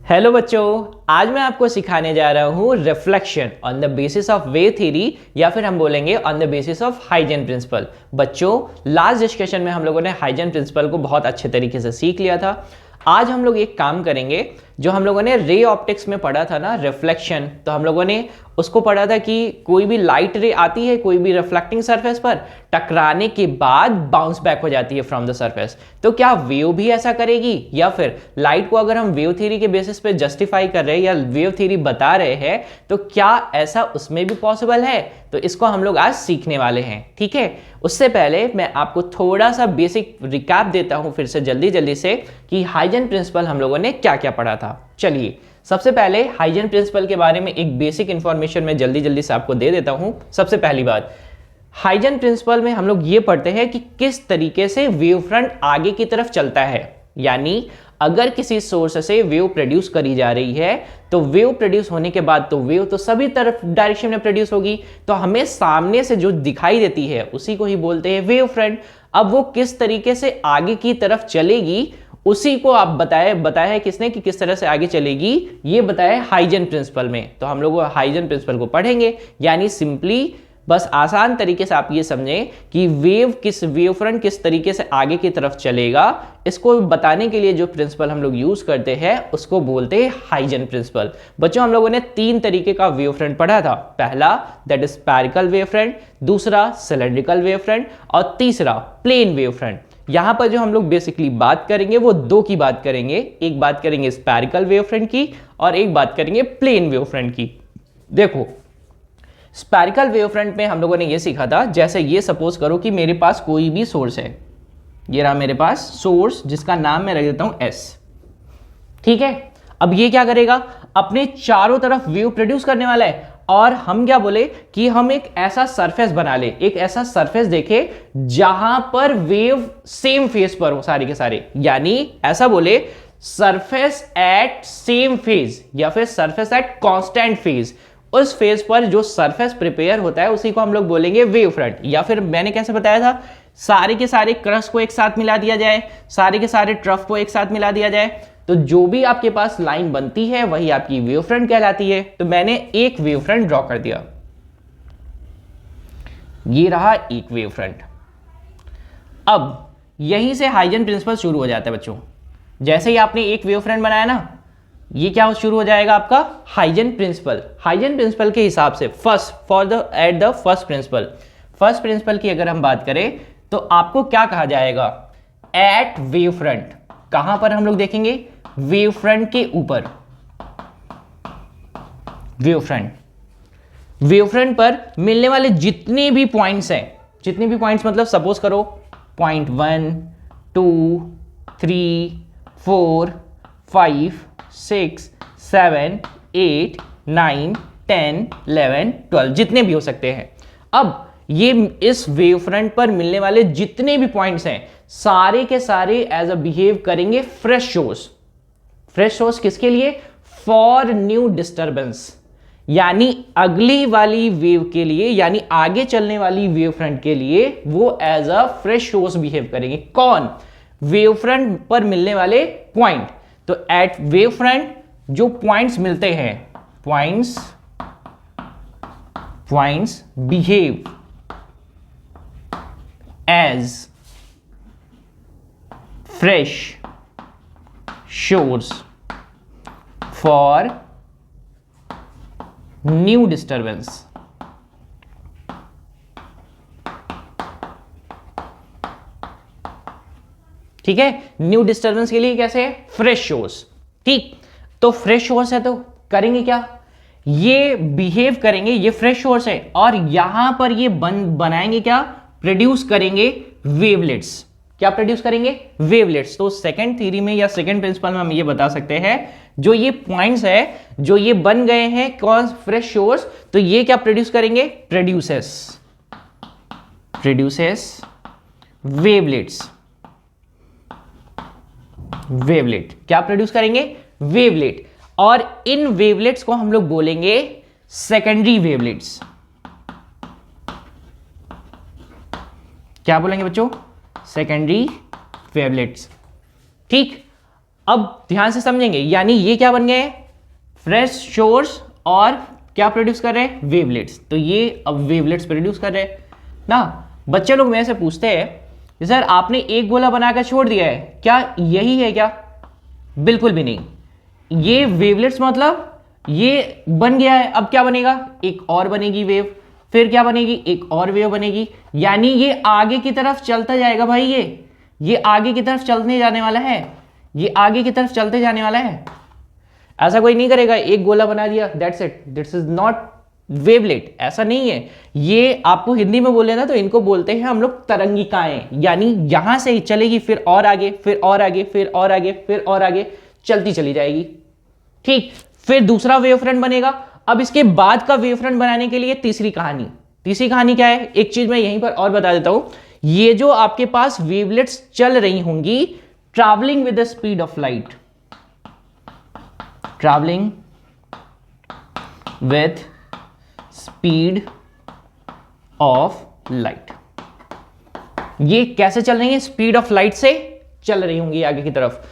Hello बच्चों, आज मैं आपको सिखाने जा रहा हूँ reflection on the basis of wave theory या फिर हम बोलेंगे on the basis of Huygens principle. बच्चों, लास्ट डिस्कशन में हम लोगों ने हाइजेन प्रिंसिपल को बहुत अच्छे तरीके से सीख लिया था। आज हम लोग एक काम करेंगे जो हम लोगों ने रे ऑप्टिक्स में पढ़ा था ना, रिफ्लेक्शन। तो हम लोगों ने उसको पढ़ा था कि कोई भी लाइट रे आती है कोई भी रिफ्लेक्टिंग सरफेस पर, टकराने के बाद बाउंस बैक हो जाती है फ्रॉम द सरफेस। तो क्या वेव भी ऐसा करेगी, या फिर लाइट को अगर हम वेव थ्योरी के बेसिस पे जस्टिफाई कर रहे हैं या वेव थ्योरी बता रहे हैं तो क्या ऐसा उसमें भी पॉसिबल है? तो इसको हम लोग आज सीखने वाले हैं, ठीक है। उससे पहले मैं आपको थोड़ा सा बेसिक रिकैप देता हूं फिर से जल्दी से कि हाइजेन प्रिंसिपल हम लोगों ने क्या क्या पढ़ा था। चलिए, सबसे पहले हाइजेन प्रिंसिपल के बारे में एक बेसिक इंफॉर्मेशन मैं जल्दी से आपको दे देता हूं। सबसे पहली बात, हाइजेन प्रिंसिपल में हम लोग ये पढ़ते हैं कि किस तरीके से वेव फ्रंट आगे की तरफ चलता है। यानी अगर किसी सोर्स से वेव प्रोड्यूस करी जा रही है तो वेव प्रोड्यूस होने के बाद तो वेव तो सभी तरफ डायरेक्शन में प्रोड्यूस होगी, तो हमें सामने से जो दिखाई देती है उसी को ही बोलते हैं वेव फ्रंट। अब वो किस तरीके से आगे की तरफ चलेगी उसी को आप बताया है किसने कि किस तरह से आगे चलेगी, ये बताया हाइजेन प्रिंसिपल में। तो हम लोग हाइजेन प्रिंसिपल को पढ़ेंगे। यानी सिंपली बस आसान तरीके से आप ये समझें कि वेव फ्रंट किस तरीके से आगे की तरफ चलेगा, इसको बताने के लिए जो प्रिंसिपल हम लोग यूज करते हैं उसको बोलते हैं हाइजेन प्रिंसिपल। बच्चों, हम लोगों ने तीन तरीके का वेव फ्रंट पढ़ा था। पहला that is spherical wave front, दूसरा सिलेंड्रिकल वेव फ्रंट और तीसरा प्लेन वेव फ्रंट। यहां पर जो हम लोग बेसिकली बात करेंगे वो दो की बात करेंगे, एक बात करेंगे स्फेरिकल वेव फ्रंट की और एक बात करेंगे प्लेन वेव फ्रंट की। देखो, स्फेरिकल वेव फ्रंट में हम लोगों ने ये सीखा था, जैसे ये सपोज करो कि मेरे पास कोई भी सोर्स है, ये रहा मेरे पास सोर्स जिसका नाम मैं रख देता हूं एस, ठीक है। अब ये क्या करेगा, अपने चारों तरफ वेव प्रोड्यूस करने वाला है। और हम क्या बोले कि हम एक ऐसा सरफेस बना ले, एक ऐसा सरफेस देखे जहां पर वेव सेम फेज पर हो सारे के सारे। यानी ऐसा बोले सरफेस एट सेम फेज या फिर सरफेस एट कांस्टेंट फेज। उस फेज पर जो सरफेस प्रिपेयर होता है उसी को हम लोग बोलेंगे वेव फ्रंट। या फिर मैंने कैसे बताया था, सारे के सारे क्रस्ट को एक साथ मिला दिया जाए, सारे के सारे ट्रफ को एक साथ मिला दिया जाए, तो जो भी आपके पास लाइन बनती है वही आपकी वेव फ्रंट कहलाती है। तो मैंने एक वेव फ्रंट ड्रॉ कर दिया, ये रहा एक वेव फ्रंट। अब यहीं से हाइजेन प्रिंसिपल शुरू हो जाता है बच्चों। जैसे ही आपने एक वेव फ्रंट बनाया ना, ये क्या शुरू हो जाएगा आपका हाइजेन प्रिंसिपल। हाइजेन प्रिंसिपल के हिसाब से एट द फर्स्ट प्रिंसिपल की अगर हम बात करें तो आपको क्या कहा जाएगा, एट वेव फ्रंट। कहां पर हम लोग देखेंगे, वेव फ्रंट के ऊपर। वेव फ्रंट पर मिलने वाले जितने भी पॉइंट्स हैं, जितने भी पॉइंट्स मतलब सपोज करो पॉइंट 1 2 3 4 5 6 7 8 9 10 11 12 जितने भी हो सकते हैं। अब ये इस वेव फ्रंट पर मिलने वाले जितने भी पॉइंट्स हैं सारे के सारे एज अ बिहेव करेंगे फ्रेश सोर्स। फ्रेश सोर्स किसके लिए, फॉर न्यू डिस्टर्बेंस। यानी अगली वाली वेव के लिए, यानी आगे चलने वाली वेव फ्रंट के लिए वो as a fresh source behave करेंगे। कौन, वेव फ्रंट पर मिलने वाले पॉइंट। तो एट वेव फ्रंट जो पॉइंट्स मिलते हैं, points behave as fresh source for new disturbance. ठीक है, न्यू डिस्टर्बेंस के लिए कैसे, फ्रेश शोर्स। ठीक, तो फ्रेश शोर्स है तो करेंगे क्या, ये बिहेव करेंगे, ये फ्रेश शोर्स है और यहां पर ये बनाएंगे क्या, प्रोड्यूस करेंगे वेवलेट्स। क्या प्रोड्यूस करेंगे, वेवलेट्स। तो सेकंड थ्योरी में या सेकंड प्रिंसिपल में हम ये बता सकते हैं, जो ये पॉइंट्स है जो ये बन गए हैं कौन, फ्रेश सोर्स, तो ये क्या प्रोड्यूस करेंगे, प्रोड्यूसेस वेवलेट्स। क्या प्रोड्यूस करेंगे, वेवलेट। और इन वेवलेट्स को हम लोग बोलेंगे सेकेंडरी वेवलेट्स। क्या बोलेंगे बच्चों, सेकेंडरी वेवलेट्स। ठीक, अब ध्यान से समझेंगे, यानी ये क्या बन गए, फ्रेश सोर्स और क्या प्रोड्यूस कर रहे हैं, वेवलेट्स। तो ये अब वेवलेट्स प्रोड्यूस कर रहे हैं ना। बच्चे लोग मेरे से पूछते हैं कि सर आपने एक गोला बनाकर छोड़ दिया है, क्या यही है क्या? बिल्कुल भी नहीं। ये वेवलेट्स मतलब ये बन गया है, अब क्या बनेगा, एक और बनेगी वेव, फिर क्या बनेगी, एक और वेव बनेगी, यानी ये आगे की तरफ चलता जाएगा भाई। ये आगे की तरफ चलने जाने वाला है, ये आगे की तरफ चलते जाने वाला है। ऐसा कोई नहीं करेगा एक गोला बना दिया that's it, this is not wavelet, ऐसा नहीं है। ये आपको हिंदी में बोले ना तो इनको बोलते हैं हम लोग तरंगिकाएं, यानी यहां से चलेगी फिर और आगे, फिर और आगे, फिर और आगे, फिर और आगे चलती चली जाएगी। ठीक, फिर दूसरा वेव फ्रंट बनेगा। अब इसके बाद का वेव फ्रंट बनाने के लिए तीसरी कहानी क्या है, एक चीज मैं यहीं पर और बता देता हूं। ये जो आपके पास वेवलेट्स चल रही होंगी travelling with the speed of light, travelling with speed of light, ये कैसे चल रही है, स्पीड ऑफ लाइट से चल रही होंगी आगे की तरफ।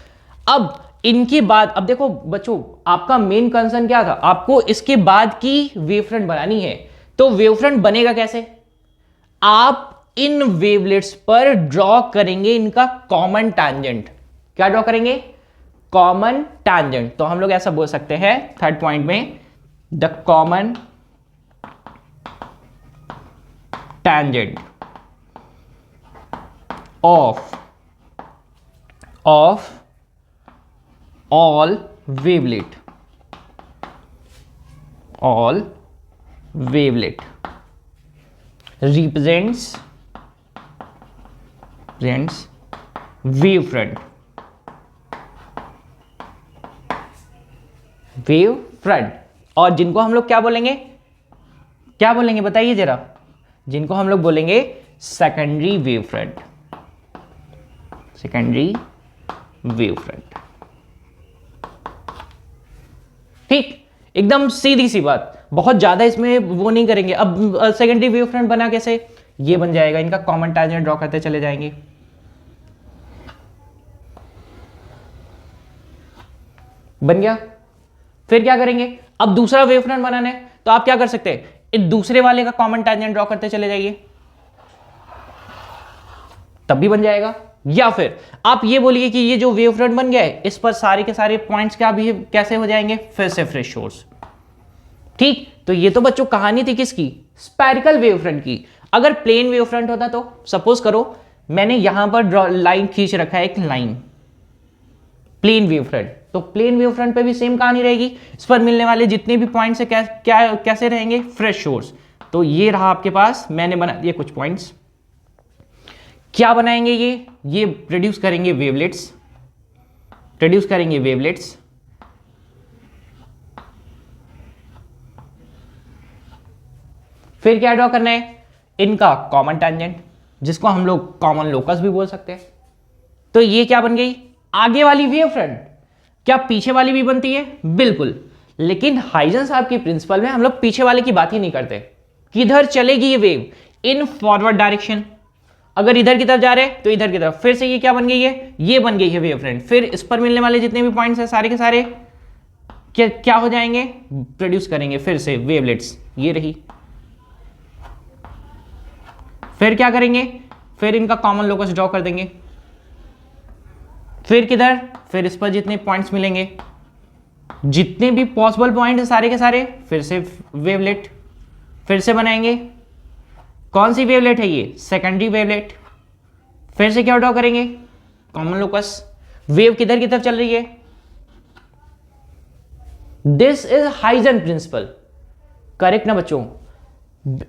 अब इनके बाद, अब देखो बच्चों, आपका मेन कंसर्न क्या था, आपको इसके बाद की वेव फ्रंट बनानी है। तो वेव फ्रंट बनेगा कैसे, आप इन वेवलेट्स पर ड्रॉ करेंगे इनका कॉमन टैंजेंट। क्या ड्रॉ करेंगे, कॉमन टैंजेंट। तो हम लोग ऐसा बोल सकते हैं थर्ड पॉइंट में, the common tangent of all wavelet represents wave front, और जिनको हम लोग क्या बोलेंगे बताइए जरा, जिनको हम लोग बोलेंगे सेकेंडरी वेव फ्रंट, ठीक, एकदम सीधी सी बात, बहुत ज्यादा इसमें वो नहीं करेंगे। अब सेकेंडरी वेव फ्रंट बना कैसे, ये बन जाएगा, इनका कॉमन टैंजेंट ड्रॉ करते चले जाएंगे। बन गया। फिर क्या करेंगे, अब दूसरा वेव फ्रंट बनाना है तो आप क्या कर सकते हैं, इस दूसरे वाले का कॉमन टैंजेंट ड्रॉ करते चले जाइए, तब भी बन जाएगा। या फिर आप ये बोलिए कि ये जो वेव फ्रंट बन गया है इस पर सारे के सारे पॉइंट्स क्या भी कैसे हो जाएंगे, फिर से फ्रेश सोर्स। ठीक, तो ये तो बच्चों कहानी थी किसकी, स्फेरिकल वेव फ्रंट की। अगर प्लेन वेव फ्रंट होता तो सपोज करो मैंने यहां पर लाइन खींच रखा है, एक लाइन प्लेन वेव फ्रंट, तो प्लेन वेव फ्रंट पे भी सेम कहानी रहेगी, इस पर मिलने वाले जितने भी पॉइंट्स है कैसे रहेंगे, फ्रेश सोर्स। तो ये रहा आपके पास, मैंने बना दिए कुछ पॉइंट्स। क्या बनाएंगे ये प्रोड्यूस करेंगे वेवलेट्स, फिर क्या ड्रॉ करना है, इनका कॉमन टैंजेंट, जिसको हम लोग कॉमन लोकस भी बोल सकते हैं। तो ये क्या बन गई, आगे वाली वेव फ्रंट। क्या पीछे वाली भी बनती है, बिल्कुल, लेकिन हाइजन साहब की प्रिंसिपल में हम लोग पीछे वाले की बात ही नहीं करते। किधर चलेगी ये वेव, इन फॉरवर्ड डायरेक्शन। अगर इधर की तरफ जा रहे हैं तो इधर की तरफ, फिर से ये क्या बन गई है, ये बन गई है वेव फ्रंट। फिर इस पर मिलने वाले जितने भी पॉइंट्स हैं सारे के सारे क्या हो जाएंगे, प्रोड्यूस करेंगे फिर से वेवलेट्स, ये रही। फिर क्या करेंगे, फिर इनका कॉमन लोकस ड्रॉ कर देंगे। फिर किधर, फिर इस पर जितने पॉइंट्स मिलेंगे, जितने भी पॉसिबल पॉइंट है सारे के सारे, फिर से वेवलेट फिर से बनाएंगे। कौन सी वेवलेट है ये, सेकेंडरी वेवलेट। फिर से क्या ड्रॉ करेंगे, कॉमन लोकस। वेव किधर की तरफ चल रही है, this is Huygens principle, correct ना बच्चों,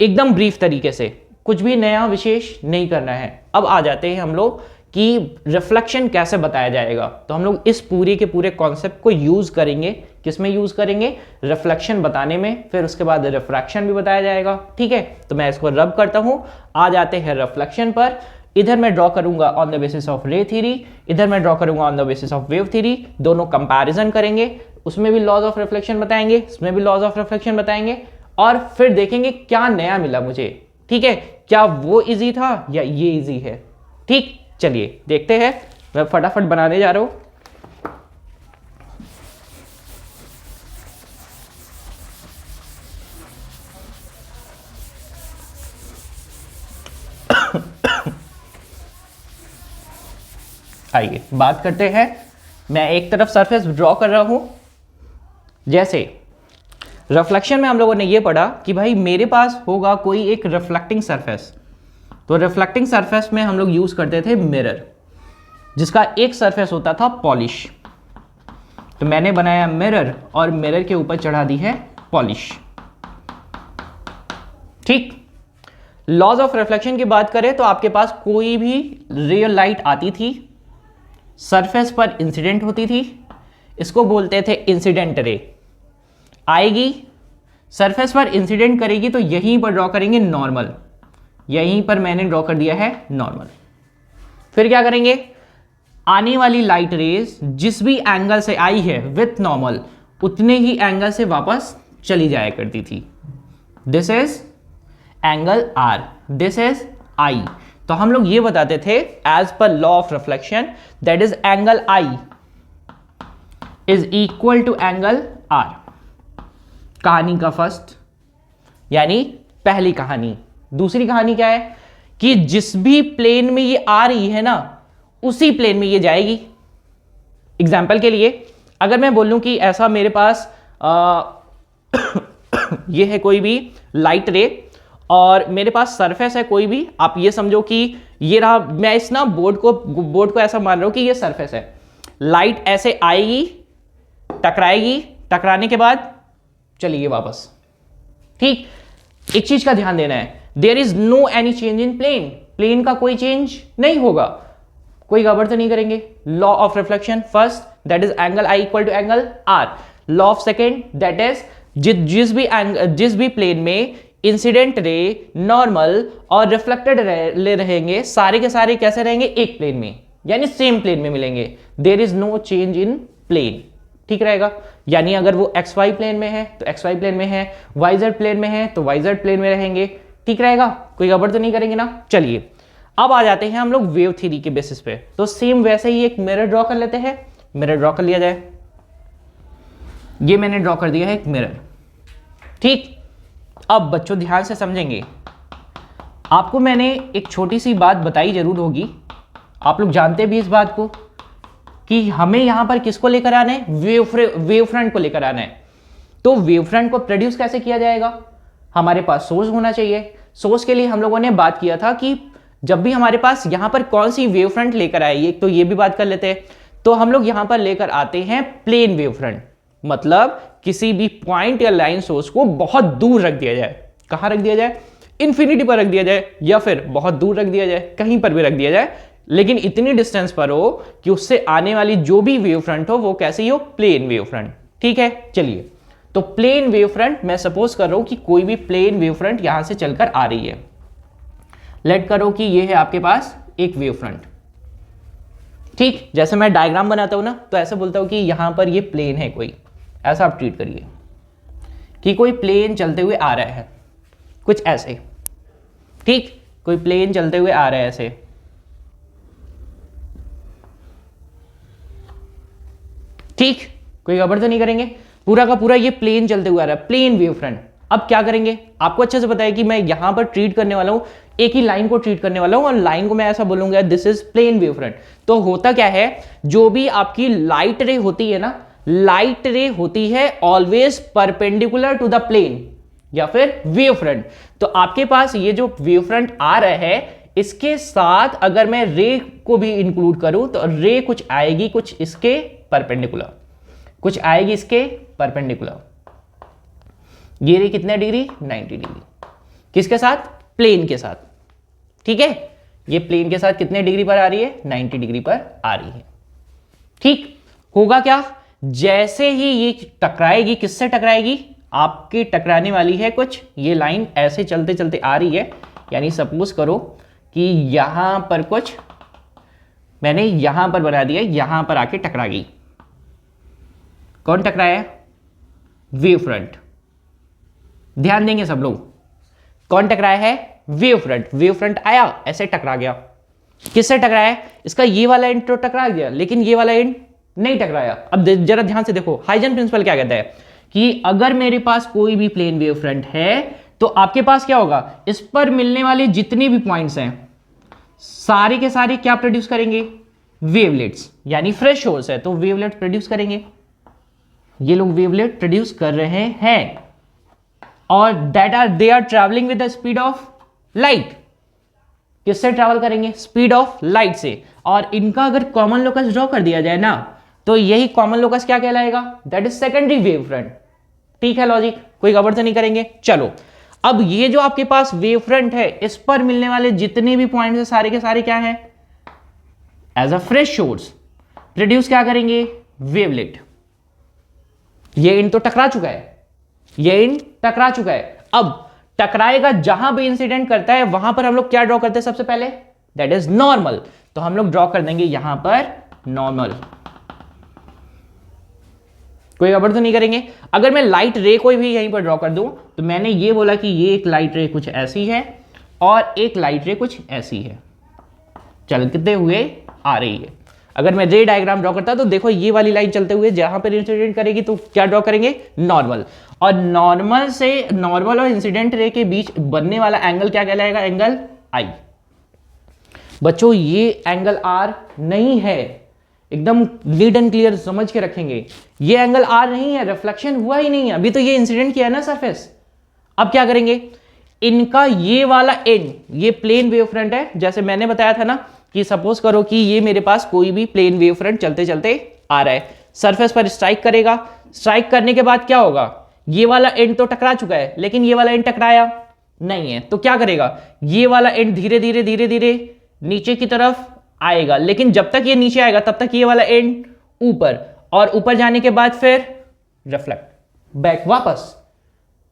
एकदम ब्रीफ तरीके से, कुछ भी नया विशेष नहीं करना है। अब आ जाते हैं हम लोग कि रिफ्लेक्शन कैसे बताया जाएगा। तो हम लोग इस पूरे के पूरे कॉन्सेप्ट को यूज करेंगे, किसमें यूज करेंगे, रिफ्लेक्शन बताने में, फिर उसके बाद रिफ्रैक्शन भी बताया जाएगा। ठीक है, तो मैं इसको रब करता हूं, आ जाते हैं रिफ्लेक्शन पर। इधर मैं ड्रॉ करूंगा ऑन द बेसिस ऑफ रे थ्योरी, इधर मैं ड्रॉ करूंगा on the basis of wave theory, दोनों कंपैरिजन करेंगे, उसमें भी लॉज ऑफ रिफ्लेक्शन बताएंगे, इसमें भी लॉज ऑफ रिफ्लेक्शन बताएंगे, और फिर देखेंगे क्या नया मिला मुझे। ठीक है, क्या वो इजी था या ये इजी है। ठीक, चलिए देखते हैं, मैं फटाफट बनाने जा रहा हूं। आइए बात करते हैं। मैं एक तरफ सरफेस ड्रॉ कर रहा हूं। जैसे रिफ्लेक्शन में हम लोगों ने ये पढ़ा कि भाई मेरे पास होगा कोई एक रिफ्लेक्टिंग सरफेस, तो रिफ्लेक्टिंग सरफेस में हम लोग यूज करते थे मिरर, जिसका एक सरफेस होता था पॉलिश। तो मैंने बनाया मिरर और मिरर के ऊपर चढ़ा दी है पॉलिश। ठीक, लॉज ऑफ रिफ्लेक्शन की बात करें तो आपके पास कोई भी रियल लाइट आती थी, सरफेस पर इंसिडेंट होती थी, इसको बोलते थे इंसिडेंट रे। आएगी सरफेस पर इंसिडेंट करेगी तो यहीं पर ड्रॉ करेंगे नॉर्मल, यहीं पर मैंने ड्रॉ कर दिया है नॉर्मल। फिर क्या करेंगे, आने वाली लाइट रेज जिस भी एंगल से आई है विथ नॉर्मल उतने ही एंगल से वापस चली जाया करती थी। This is angle R, this is I. तो हम लोग ये बताते थे as per law of reflection that is angle I is equal to angle R. कहानी का फर्स्ट यानी पहली कहानी। दूसरी कहानी क्या है कि जिस भी प्लेन में ये आ रही है ना उसी प्लेन में ये जाएगी। एग्जाम्पल के लिए अगर मैं बोलूं कि ऐसा मेरे पास ये है कोई भी लाइट रे और मेरे पास सरफेस है कोई भी, आप ये समझो कि ये रहा, मैं इस ना बोर्ड को ऐसा मान रहा हूं कि ये सरफेस है। लाइट ऐसे आएगी, टकराएगी, टकराने के बाद चलिए वापस। ठीक, एक चीज का ध्यान देना है, there is no any change in plane. Plane का कोई चेंज नहीं होगा, कोई गड़बड़ तो नहीं करेंगे। Law of reflection first that is angle I equal to angle R. Law of second that is जिस भी प्लेन में इंसिडेंट रे, नॉर्मल और रिफ्लेक्टेड रे रहेंगे, सारे के सारे कैसे रहेंगे, एक प्लेन में, यानी सेम प्लेन में मिलेंगे। There is no change in plane. ठीक रहेगा, यानी अगर वो एक्स वाई प्लेन में है तो एक्स वाई प्लेन में है, वाई जेड प्लेन में है तो वाई जेड प्लेन में रहेंगे। ठीक रहेगा, कोई गड़बड़ तो नहीं करेंगे ना। चलिए अब आ जाते हैं हम लोग वेव थ्योरी के बेसिस पे। तो सेम वैसे ही एक मिरर ड्रॉ कर लेते हैं। मिरर ड्रॉ कर लिया जाए, ये मैंने ड्रॉ कर दिया है एक मिरर। ठीक, अब बच्चों ध्यान से समझेंगे, आपको मैंने एक छोटी सी बात बताई जरूर होगी, आप लोग जानते भी इस बात को कि हमें यहां पर किसको लेकर आना है, वेव फ्रंट को लेकर आना है। तो वेव फ्रंट को प्रोड्यूस कैसे किया जाएगा, हमारे पास सोर्स होना चाहिए। सोर्स के लिए हम लोगों ने बात किया था कि जब भी हमारे पास यहां पर कौन सी वेव फ्रंट लेकर आएगी, तो ये भी बात कर लेते हैं। तो हम लोग यहां पर लेकर आते हैं प्लेन वेव फ्रंट, मतलब किसी भी पॉइंट या लाइन सोर्स को बहुत दूर रख दिया जाए। कहां रख दिया जाए, इन्फिनिटी पर रख दिया जाए या फिर बहुत दूर रख दिया जाए, कहीं पर भी रख दिया जाए, लेकिन इतनी डिस्टेंस पर हो कि उससे आने वाली जो भी वेव फ्रंट हो वो कैसी हो, प्लेन वेव फ्रंट। ठीक है, चलिए तो प्लेन वेव फ्रंट मैं सपोज कर रहा हूं कि कोई भी प्लेन वेव फ्रंट यहां से चलकर आ रही है। लेट करो कि ये है आपके पास एक वेव फ्रंट। ठीक, जैसे मैं डायग्राम बनाता हूं ना तो ऐसे बोलता हूं कि यहां पर ये प्लेन है कोई, ऐसा आप ट्रीट करिए कि कोई प्लेन चलते हुए आ रहा है, कुछ ऐसे। ठीक, कोई प्लेन चलते हुए आ रहा है ऐसे। ठीक, कोई गड़बड़ तो नहीं करेंगे, पूरा का पूरा ये प्लेन चलते हुए आ रहा है, प्लेन वेव फ्रंट। अब क्या करेंगे, आपको अच्छे से पता है कि मैं यहां पर ट्रीट करने वाला हूं, एक ही लाइन को ट्रीट करने वाला हूं और लाइन को मैं ऐसा बोलूंगा this is plane wave front. तो होता क्या है, जो भी आपकी लाइट रे होती है ना, लाइट रे होती है always perpendicular to the plane या फिर वेव फ्रंट। तो आपके पास ये जो वेव फ्रंट आ रहा है, इसके साथ अगर मैं रे को भी इंक्लूड करूं तो रे कुछ आएगी, कुछ इसके परपेंडिकुलर, कुछ आएगी इसके परपेंडिकुलर। ये रे कितने डिग्री, 90 डिग्री। किसके साथ, प्लेन के साथ। ठीक है, ये प्लेन के साथ कितने डिग्री पर आ रही है, 90 डिग्री पर आ रही है। ठीक, होगा क्या, जैसे ही ये टकराएगी, किससे टकराएगी, आपकी टकराने वाली है कुछ, ये लाइन ऐसे चलते चलते आ रही है, यानी सपोज करो कि यहां पर कुछ मैंने यहां पर बना दिया, यहां पर आके टकरा गई। कौन टकराया, वेव फ्रंट। ध्यान देंगे सब लोग, कौन टकराया है, वेव फ्रंट। वेव फ्रंट आया ऐसे टकरा गया, किससे टकराया, इसका ये वाला एंड तो टकरा गया लेकिन ये वाला एंड नहीं टकराया। अब जरा ध्यान से देखो, हाइजन प्रिंसिपल क्या कहता है कि अगर मेरे पास कोई भी प्लेन वेव फ्रंट है तो आपके पास क्या होगा, इस पर मिलने वाले जितने भी पॉइंट्स हैं सारे के सारे क्या प्रोड्यूस करेंगे, वेवलेट्स यानी फ्रेश सोर्स है, तो वेवलेट प्रोड्यूस करेंगे, ये लोग वेवलेट प्रोड्यूस कर रहे हैं और they are travelling with the speed of light. किससे ट्रैवल करेंगे? स्पीड ऑफ लाइट से। और इनका अगर कॉमन लोकस ड्रॉ कर दिया जाए ना, तो यही कॉमन लोकस क्या कहलाएगा? That is secondary wave front. ठीक है लॉजिक, कोई गड़बड़ तो नहीं करेंगे। चलो अब ये जो आपके पास वेव फ्रंट है, इस पर मिलने वाले जितने भी पॉइंट्स है सारे के सारे क्या है? As a fresh source produce क्या करेंगे? वेवलेट। ये इन तो टकरा चुका है, ये इन टकरा चुका है। अब टकराएगा, जहां भी इंसिडेंट करता है वहां पर हम लोग क्या ड्रॉ करते हैं सबसे पहले? That is normal. तो हम लोग ड्रॉ कर देंगे यहां पर नॉर्मल। कोई गड़बड़ तो नहीं करेंगे। अगर मैं लाइट रे कोई भी यहीं पर ड्रॉ कर दूं, तो मैंने ये बोला कि ये एक लाइट रे कुछ ऐसी है और एक लाइट रे कुछ ऐसी है, चलते हुए आ रही है। अगर मैं रे डायग्राम ड्रॉ करता तो देखो ये वाली लाइन चलते हुए जहां पर इंसिडेंट करेगी तो क्या ड्रॉ करेंगे? नॉर्मल। और नॉर्मल और इंसिडेंट रे के बीच बनने वाला एंगल क्या कहलाएगा? एंगल आई। बच्चों ये एंगल आर नहीं है, एकदम नीट एंड क्लियर समझ के रखेंगे। ये एंगल आर नहीं है, रिफ्लेक्शन हुआ ही नहीं है, अभी तो ये इंसिडेंट किया है ना सरफेस। अब क्या करेंगे? इनका ये वाला एंड, ये प्लेन वेव फ्रंट है, जैसे मैंने बताया था ना कि सपोज करो कि ये मेरे पास कोई भी प्लेन वेव फ्रंट चलते चलते आ रहा है, सरफेस पर स्ट्राइक करेगा। स्ट्राइक करने के बाद क्या होगा? ये वाला एंड तो टकरा चुका है, लेकिन ये वाला एंड टकराया नहीं है, तो क्या करेगा? ये वाला एंड धीरे धीरे धीरे धीरे नीचे की तरफ आएगा, लेकिन जब तक ये नीचे आएगा तब तक ये वाला एंड ऊपर, और ऊपर जाने के बाद फिर रिफ्लेक्ट बैक वापस।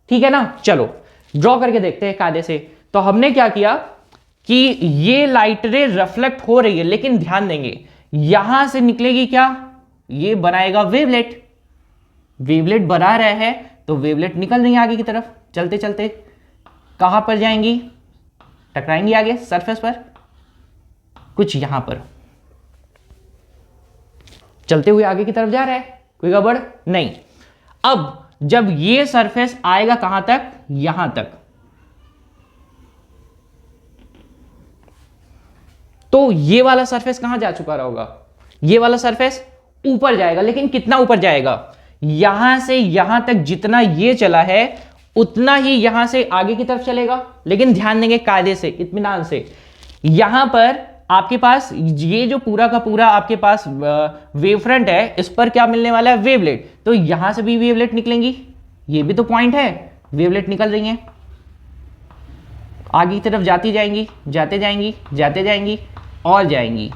ठीक है ना? चलो ड्रॉ करके देखते हैं कायदे से। तो हमने क्या किया कि ये लाइट रे रिफ्लेक्ट हो रही है, लेकिन ध्यान देंगे यहां से निकलेगी क्या? ये बनाएगा वेवलेट। वेवलेट बना रहा है तो वेवलेट निकल रही है आगे की तरफ, चलते चलते कहां पर जाएंगी? टकराएंगी आगे सरफेस पर, कुछ यहां पर चलते हुए आगे की तरफ जा रहा है, कोई गड़बड़ नहीं। अब जब ये सरफेस आएगा कहां तक? यहां तक, तो ये वाला सरफेस कहां जा चुका होगा? ये वाला सरफेस ऊपर जाएगा, लेकिन कितना ऊपर जाएगा? यहां से यहां तक जितना ये चला है उतना ही यहां से आगे की तरफ चलेगा। लेकिन ध्यान देंगे कायदे से, इत्मीनान से, यहां पर आपके पास ये जो पूरा का पूरा आपके पास वेव फ्रंट है, इस पर क्या मिलने वाला है? वेवलेट। तो यहां से भी वेवलेट निकलेंगी, ये भी तो पॉइंट है, वेवलेट निकल रही हैं, आगे की तरफ जाती जाएंगी, जाते जाएंगी, जाते जाएंगी और जाएंगी।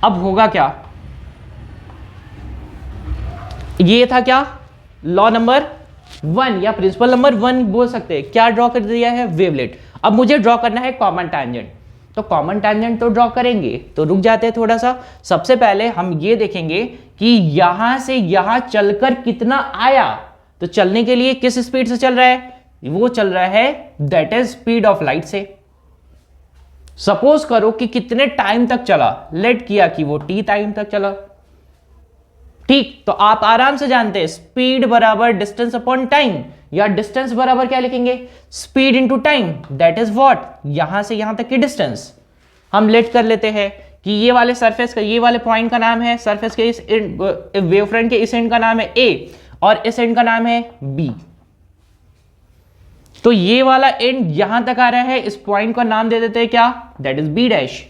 अब होगा क्या? ये था क्या? लॉ नंबर 1 या प्रिंसिपल नंबर 1 बोल सकते हैं। क्या ड्रॉ कर दिया है? वेवलेट। अब मुझे ड्रॉ करना है कॉमन टैंजेंट, तो कॉमन टैंजेंट तो ड्रॉ करेंगे, तो रुक जाते हैं थोड़ा सा। सबसे पहले हम ये देखेंगे कि यहां से यहां चलकर कितना आया। तो चलने के लिए किस स्पीड से चल रहा है? वो चल रहा है that is speed of light से। सपोज करो कि कितने टाइम तक चला, लेट किया कि वो t टाइम तक चला। ठीक, तो आप आराम से जानते हैं स्पीड बराबर डिस्टेंस अपॉन टाइम, या डिस्टेंस बराबर क्या लिखेंगे? Speed into time, that is what? यहां से यहां तक की डिस्टेंस। हम लेट कर लेते हैं कि ये वाले सरफेस का, ये वाले पॉइंट का नाम है, सरफेस के इस वेव फ्रंट के इस एंड का नाम है A और इस एंड का नाम है B। तो ये वाला एंड यहां तक आ रहा है, इस पॉइंट का नाम दे देते हैं क्या? That is B dash,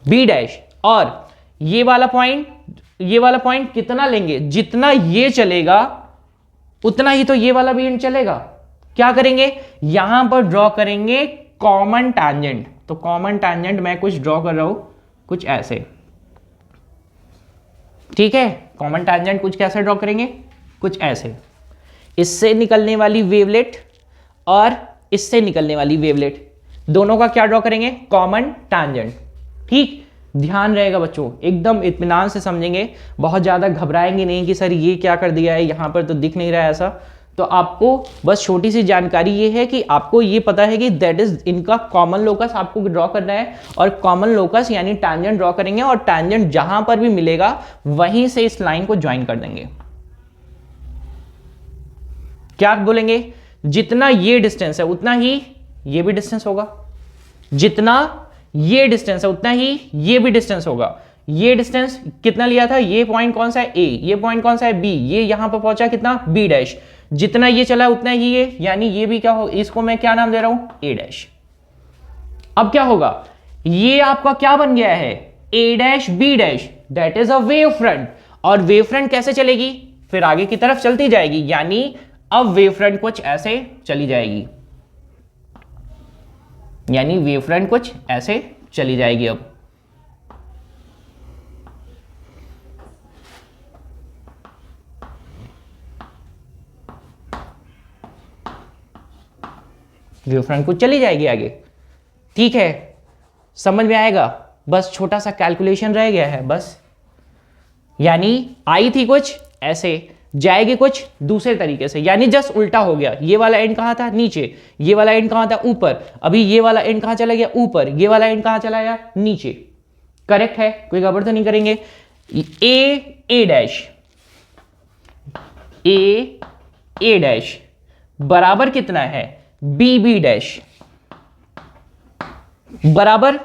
B dash. और ये वाला पॉइंट कितना लेंगे? जितना ये चलेगा उतना ही तो ये वाला भी एंड चलेगा। क्या करेंगे? यहां पर ड्रॉ करेंगे कॉमन टैंजेंट। तो कॉमन टैंजेंट मैं कुछ ड्रॉ कर रहा हूं, कुछ ऐसे। ठीक है, कॉमन टैंजेंट कुछ कैसे ड्रॉ करेंगे? कुछ ऐसे। इससे निकलने वाली वेवलेट और इससे निकलने वाली वेवलेट, दोनों का क्या ड्रॉ करेंगे? Common tangent. ठीक, ध्यान रहेगा बच्चों, एकदम इत्मीनान से समझेंगे, बहुत ज्यादा घबराएंगे नहीं कि सर ये क्या कर दिया है, यहां पर तो दिख नहीं रहा है ऐसा। तो आपको बस छोटी सी जानकारी ये है कि आपको ये पता है कि दैट इज इनका कॉमन लोकस आपको ड्रॉ करना है, और कॉमन लोकस यानी टैंजेंट ड्रॉ करेंगे, और टैंजेंट जहां पर भी मिलेगा वहीं से इस लाइन को ज्वाइन कर देंगे। क्या बोलेंगे? जितना ये डिस्टेंस है उतना ही ये भी डिस्टेंस होगा, जितना ये डिस्टेंस है उतना ही ये भी डिस्टेंस होगा। ये डिस्टेंस कितना लिया था, ये पॉइंट कौन सा है ए, ये पॉइंट कौन सा है बी, ये यहां पर पहुंचा कितना बी डैश, जितना ये चला उतना ही ये, यानी ये भी क्या हो, इसको मैं क्या नाम दे रहा हूं ए डैश। अब क्या होगा, ये आपका क्या बन गया है A dash B dash, that is a wave front. और वेव फ्रंट कैसे चलेगी, फिर आगे की तरफ चलती जाएगी, यानी अब वेव फ्रंट कुछ ऐसे चली जाएगी, यानी वेव फ्रंट कुछ ऐसे चली जाएगी। अब वेव फ्रंट कुछ चली जाएगी आगे, ठीक है, समझ में आएगा। बस छोटा सा कैलकुलेशन रह गया है बस, यानी आई थी कुछ ऐसे, जाएगी कुछ दूसरे तरीके से, यानी जस्ट उल्टा हो गया। ये वाला एंड कहां था नीचे, ये वाला एंड कहां था ऊपर, अभी ये वाला एंड कहां चला गया ऊपर, ये वाला एंड कहां चला गया नीचे। करेक्ट है, कोई गड़बड़ तो नहीं करेंगे। ए डैश, ए डैश बराबर कितना है बी डैश, बराबर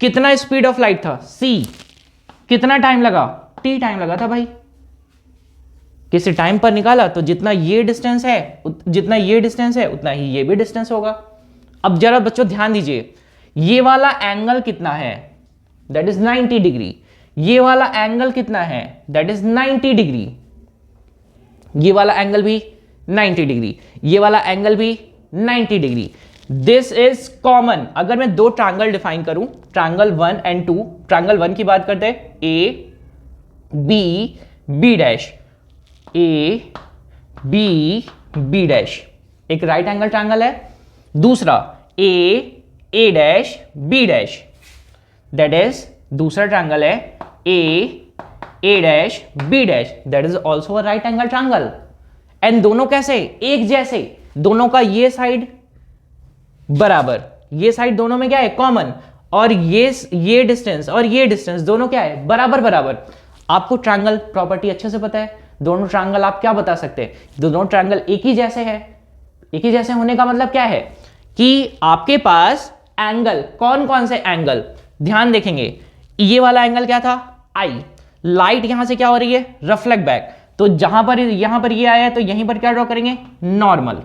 कितना स्पीड ऑफ लाइट था सी, कितना टाइम लगा टी टाइम लगा था भाई, किसी टाइम पर निकाला तो जितना ये डिस्टेंस है, जितना ये डिस्टेंस है उतना ही ये भी डिस्टेंस होगा। अब जरा बच्चों ध्यान दीजिए, ये वाला एंगल कितना है, दैट इज 90 डिग्री, ये वाला एंगल कितना है, दैट इज 90 डिग्री, ये वाला एंगल भी 90 डिग्री, ये वाला एंगल भी 90 डिग्री। This is common. अगर मैं दो ट्रायंगल डिफाइन करूं, ट्रायंगल 1 एंड 2, ट्रायंगल 1 की बात करते हैं, A B dash, A B dash, एक राइट एंगल ट्रायंगल है। दूसरा A dash B dash, that is दूसरा ट्रायंगल है A dash B dash, that is also a right angle triangle. And दोनों कैसे एक जैसे, दोनों का ये साइड बराबर, ये साइड दोनों में क्या है कॉमन, और ये डिस्टेंस और ये डिस्टेंस दोनों क्या है बराबर बराबर। आपको ट्रायंगल प्रॉपर्टी अच्छे से पता है, दोनों ट्रायंगल आप क्या बता सकते हैं, दोनों ट्रायंगल एक ही जैसे है। एक ही जैसे होने का मतलब क्या है कि आपके पास एंगल, कौन कौन से एंगल, ध्यान देखेंगे, ये वाला एंगल क्या था आई, लाइट यहां से क्या हो रही है रिफ्लेक्ट बैक, तो जहां पर यहां पर ये आया है तो यहीं पर क्या ड्रॉ करेंगे नॉर्मल,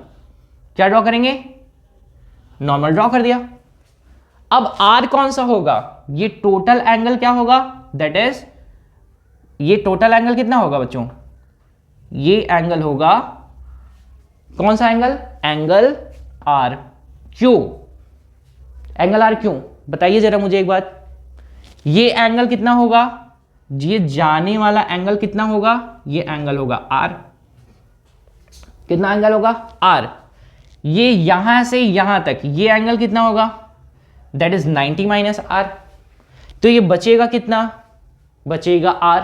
क्या ड्रॉ करेंगे नॉर्मल ड्रॉ कर दिया। अब आर कौन सा होगा, ये टोटल एंगल क्या होगा, दैट इज ये टोटल एंगल कितना होगा बच्चों, ये एंगल होगा कौन सा एंगल, एंगल आर क्यों, एंगल आर क्यों बताइए जरा मुझे एक बात। ये एंगल कितना होगा, ये जाने वाला एंगल कितना होगा, ये एंगल होगा आर, कितना एंगल होगा आर। ये यहां से यहां तक ये एंगल कितना होगा, दैट इज 90 माइनस आर, तो ये बचेगा कितना, बचेगा आर।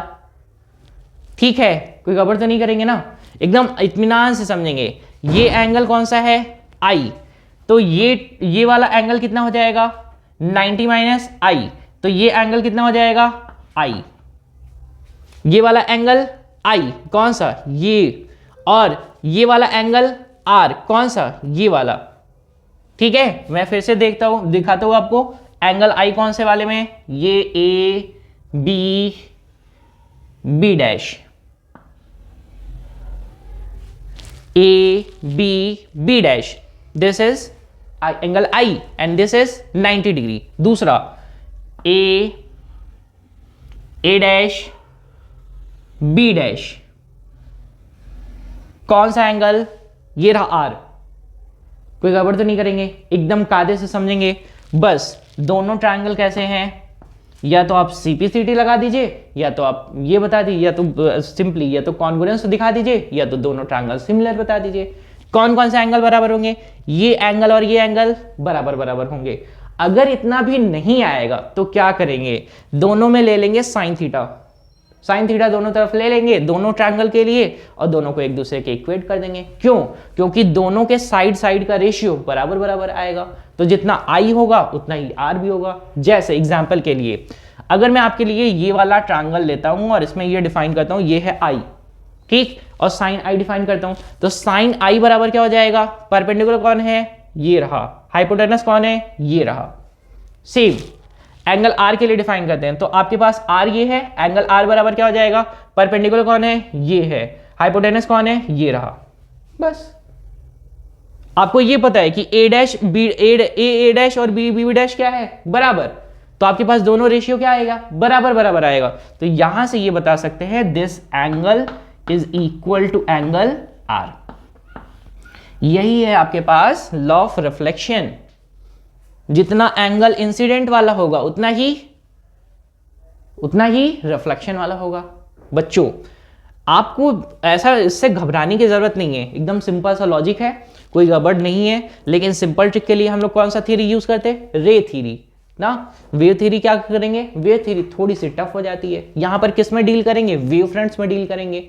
ठीक है, कोई गड़बड़ तो नहीं करेंगे ना, एकदम इत्मीनान से समझेंगे। ये एंगल कौन सा है आई, तो ये वाला एंगल कितना हो जाएगा 90 माइनस आई, तो ये एंगल कितना हो जाएगा आई, ये वाला एंगल आई कौन सा ये, और ये वाला एंगल आर कौन सा ये वाला। ठीक है, मैं फिर से दिखाता हूं आपको एंगल आई कौन से वाले में, ये A B dash, A B dash, this is angle I and this is 90 degree. दूसरा ए डैश बी डैश, कौन सा एंगल, ये रहा आर। कोई गड़बड़ तो नहीं करेंगे, एकदम कायदे से समझेंगे। बस दोनों ट्रायंगल कैसे हैं, या तो आप सीपीसीटी लगा दीजिए, या तो आप ये बता दीजिए, या तो सिंपली या तो कॉन्ग्रुएंस दिखा दीजिए, या तो दोनों ट्रायंगल सिमिलर बता दीजिए। कौन कौन से एंगल बराबर होंगे, ये एंगल और ये एंगल बराबर बराबर होंगे। अगर इतना भी नहीं आएगा तो क्या करेंगे, दोनों में ले लेंगे साइन थीटा, साइन थीटा दोनों तरफ ले लेंगे दोनों ट्रायंगल के लिए, और दोनों को एक दूसरे के इक्वेट कर देंगे। क्यों, क्योंकि दोनों के साइड का रेशियो बराबर बराबर आएगा, तो जितना आई होगा उतना ही आर भी होगा। जैसे एग्जांपल के लिए अगर मैं आपके लिए ये वाला ट्रायंगल लेता हूं और इसमें ये डिफाइन करता हूं, ये है आई, ठीक, और साइन आई डिफाइन करता हूं, तो साइन आई बराबर क्या हो जाएगा, परपेंडिकुलर कौन है, ये रहा, हाइपोटेनस कौन है, ये रहा, सेम एंगल आर के लिए डिफाइन करते हैं, तो आपके पास आर ये है, एंगल आर बराबर क्या हो जाएगा, परपेंडिकुलर कौन है, ये है, हाइपोटेनस कौन है, ये रहा। बस आपको ये पता है कि ए डैश बी ए डैश और बी बी डैश क्या है, बराबर, तो आपके पास दोनों रेशियो क्या आएगा, बराबर बराबर आएगा। तो यहां से ये बता सकते हैं this angle is equal to angle R. यही है आपके पास लॉ ऑफ रिफ्लेक्शन, जितना एंगल इंसिडेंट वाला होगा उतना ही रिफ्लेक्शन वाला होगा। बच्चों आपको ऐसा इससे घबराने की जरूरत नहीं है, एकदम सिंपल सा लॉजिक है, कोई गड़बड़ नहीं है। लेकिन सिंपल ट्रिक के लिए हम लोग कौन सा थ्योरी यूज करते हैं, रे थ्योरी ना। वेव थ्योरी क्या करेंगे, वेव थ्योरी थोड़ी सी टफ हो जाती है, यहां पर किस में डील करेंगे, वेव फ्रंट्स में डील करेंगे,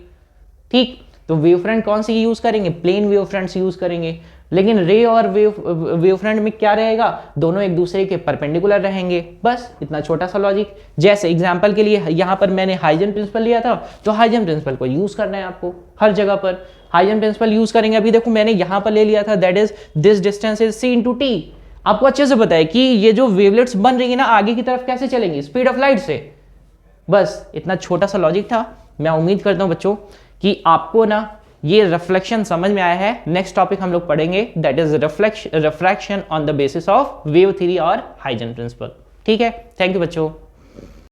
ठीक। तो वेव फ्रंट कौन सी यूज करेंगे, प्लेन वेव फ्रंट्स यूज करेंगे। लेकिन रे और वेव फ्रंट में क्या रहेगा, दोनों एक दूसरे के परपेंडिकुलर रहेंगे, बस इतना छोटा सा लॉजिक। जैसे एग्जांपल के लिए यहां पर मैंने हाइजन प्रिंसिपल लिया था, तो हाइजन प्रिंसिपल को यूज करना है आपको हर जगह पर, हाइजन प्रिंसिपल यूज करेंगे। अभी देखो मैंने यहां पर ले लिया था, that is this distance is c into T. आपको अच्छे से पता है कि ये जो वेवलेट्स बन रही है ना, आगे की तरफ कैसे चलेंगी, स्पीड ऑफ लाइट से। बस इतना छोटा सा लॉजिक था। मैं उम्मीद करता हूं बच्चों कि आपको ना ये रिफ्लेक्शन समझ में आया है। नेक्स्ट टॉपिक हम लोग पढ़ेंगे, that is refraction on the basis of wave theory और हाइजन प्रिंसिपल। ठीक है, थैंक यू बच्चों।